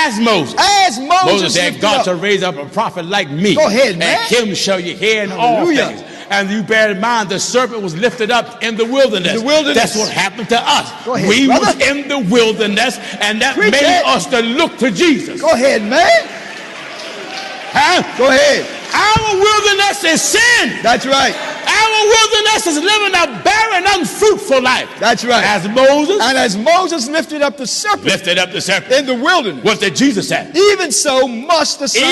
as Moses. As Moses said, God shall raise up a prophet like me. Go ahead, man. And him shall you hear in all things. And you bear in mind, the serpent was lifted up in the wilderness. That's what happened to us. Go ahead, we brother. was in the wilderness, and that made us to look to Jesus. Go ahead, man. Huh? Go ahead. Our wilderness is sin. That's right. Our wilderness is living a barren, unfruitful life. That's right. As Moses. And as Moses lifted up the serpent. In the wilderness. What did Jesus say? Even so must the Son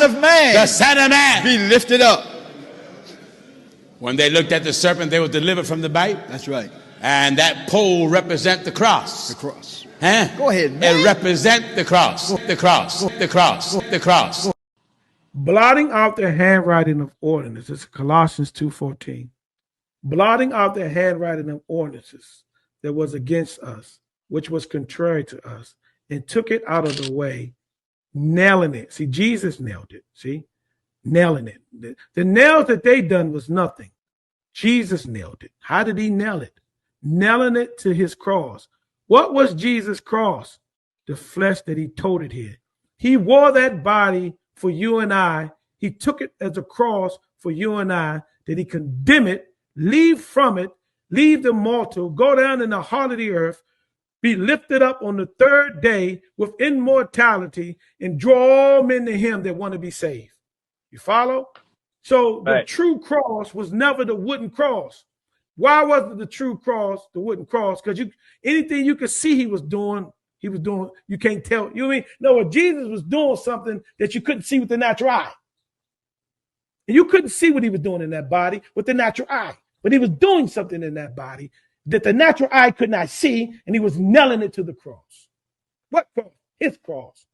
of Man. The Son of Man. Be lifted up. When they looked at the serpent, they were delivered from the bite. That's right. And that pole represent the cross. The cross. Huh? Go ahead, man. It represent the cross. The cross. The cross. The cross. Blotting out the handwriting of ordinances, Colossians 2:14. Blotting out the handwriting of ordinances that was against us, which was contrary to us, and took it out of the way, nailing it. See, Jesus nailed it. See, nailing it. The nails that they done was nothing. Jesus nailed it. How did he nail it? Nailing it to his cross. What was Jesus' cross? The flesh that he toted here. He wore that body for you and I. He took it as a cross for you and I, that he condemn it, leave from it, leave the mortal, go down in the heart of the earth, be lifted up on the third day with immortality, and draw all men to him that want to be saved. You follow? So the true cross was never the wooden cross. Why wasn't the true cross the wooden cross? Because anything you could see he was doing, you can't tell. You know what I mean? No, Jesus was doing something that you couldn't see with the natural eye. And you couldn't see what he was doing in that body with the natural eye. But he was doing something in that body that the natural eye could not see, and he was nailing it to the cross. What cross? His cross.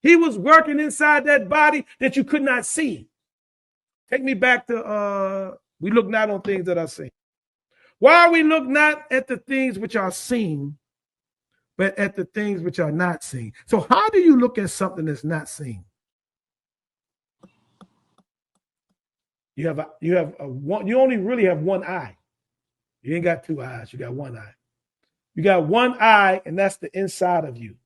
He was working inside that body that you could not see. Take me back to, we look not on things that are seen. Why we look not at the things which are seen, but at the things which are not seen. So how do you look at something that's not seen? You only really have one eye. You ain't got two eyes. You got one eye. You got one eye, and that's the inside of you.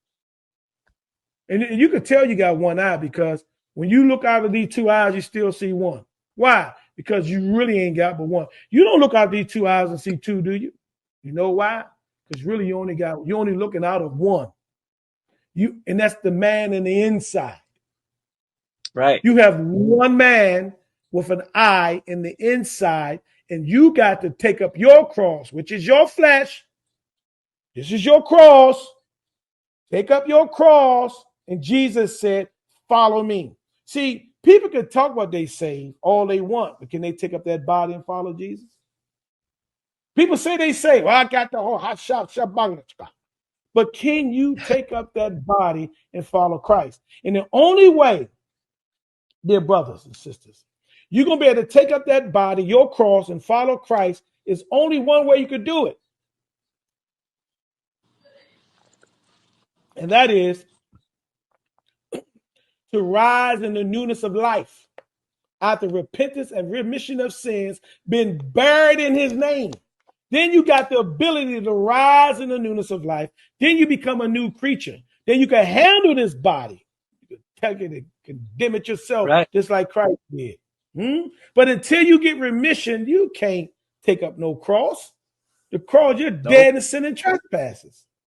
And you can tell you got one eye because when you look out of these two eyes, you still see one. Why? Because you really ain't got but one. You don't look out of these two eyes and see two, do you? You know why? Because really you're only looking out of one. And that's the man in the inside. Right. You have one man with an eye in the inside, and you got to take up your cross, which is your flesh. This is your cross. Take up your cross. And Jesus said, follow me. See, people can talk what they say all they want, but can they take up that body and follow Jesus? People say they say, well, I got the whole hot shot, but can you take up that body and follow Christ? And the only way, dear brothers and sisters, you're going to be able to take up that body, your cross, and follow Christ is only one way you could do it. And that is to rise in the newness of life after repentance and remission of sins, been buried in his name. Then you got the ability to rise in the newness of life. Then you become a new creature. Then you can handle this body. You can take it and condemn it yourself, just like Christ did. But until you get remission, you can't take up no cross. The cross, you're dead in sin and trespasses.